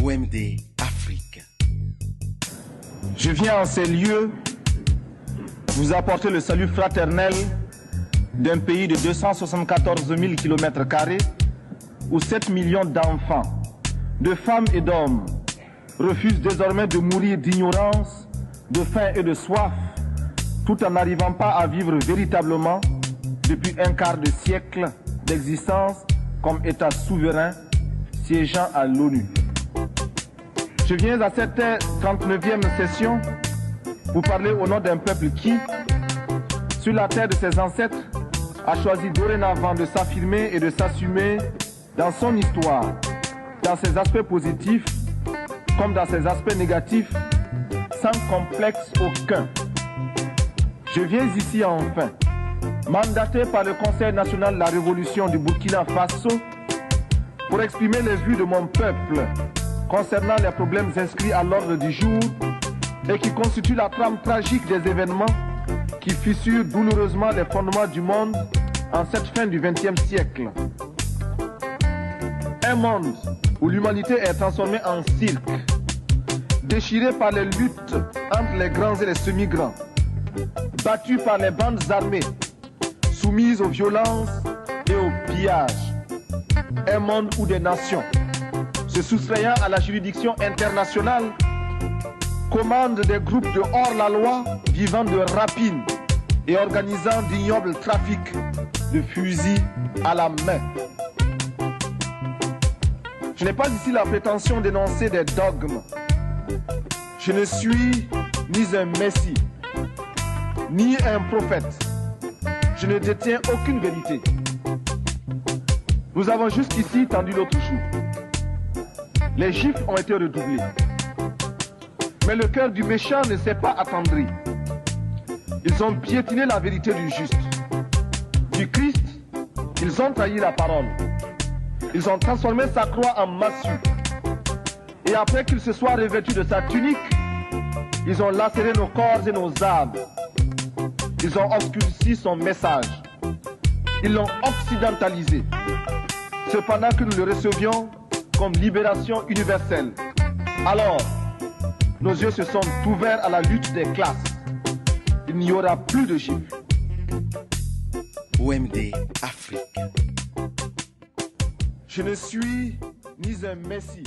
OMD Afrique. Je viens en ces lieux vous apporter le salut fraternel d'un pays de 274 000 km² où 7 millions d'enfants, de femmes et d'hommes refusent désormais de mourir d'ignorance, de faim et de soif, tout en n'arrivant pas à vivre véritablement depuis un quart de siècle d'existence comme État souverain siégeant à l'ONU. Je viens à cette 39e session vous parler au nom d'un peuple qui, sur la terre de ses ancêtres, a choisi dorénavant de s'affirmer et de s'assumer dans son histoire, dans ses aspects positifs comme dans ses aspects négatifs, sans complexe aucun. Je viens ici enfin, mandaté par le Conseil national de la Révolution du Burkina Faso, pour exprimer les vues de mon peuple concernant les problèmes inscrits à l'ordre du jour et qui constituent la trame tragique des événements qui fissurent douloureusement les fondements du monde en cette fin du XXe siècle. Un monde où l'humanité est transformée en cirque, déchirée par les luttes entre les grands et les semi-grands, battue par les bandes armées, soumise aux violences et aux pillages. Un monde où des nations, se soustrayant à la juridiction internationale, commandent des groupes de hors-la-loi vivant de rapines et organisant d'ignobles trafics de fusils à la main. Je n'ai pas ici la prétention d'énoncer des dogmes. Je ne suis ni un messie, ni un prophète. Je ne détiens aucune vérité. Nous avons jusqu'ici tendu l'autre jour. Les gifles ont été redoublés. Mais le cœur du méchant ne s'est pas attendri. Ils ont piétiné la vérité du juste. Du Christ, ils ont trahi la parole. Ils ont transformé sa croix en massue. Et après qu'il se soit revêtu de sa tunique, ils ont lacéré nos corps et nos âmes. Ils ont obscurci son message. Ils l'ont occidentalisé. Cependant que nous le recevions comme libération universelle. Alors, nos yeux se sont ouverts à la lutte des classes. Il n'y aura plus de gifles. OMD Afrique. Je ne suis ni un messie,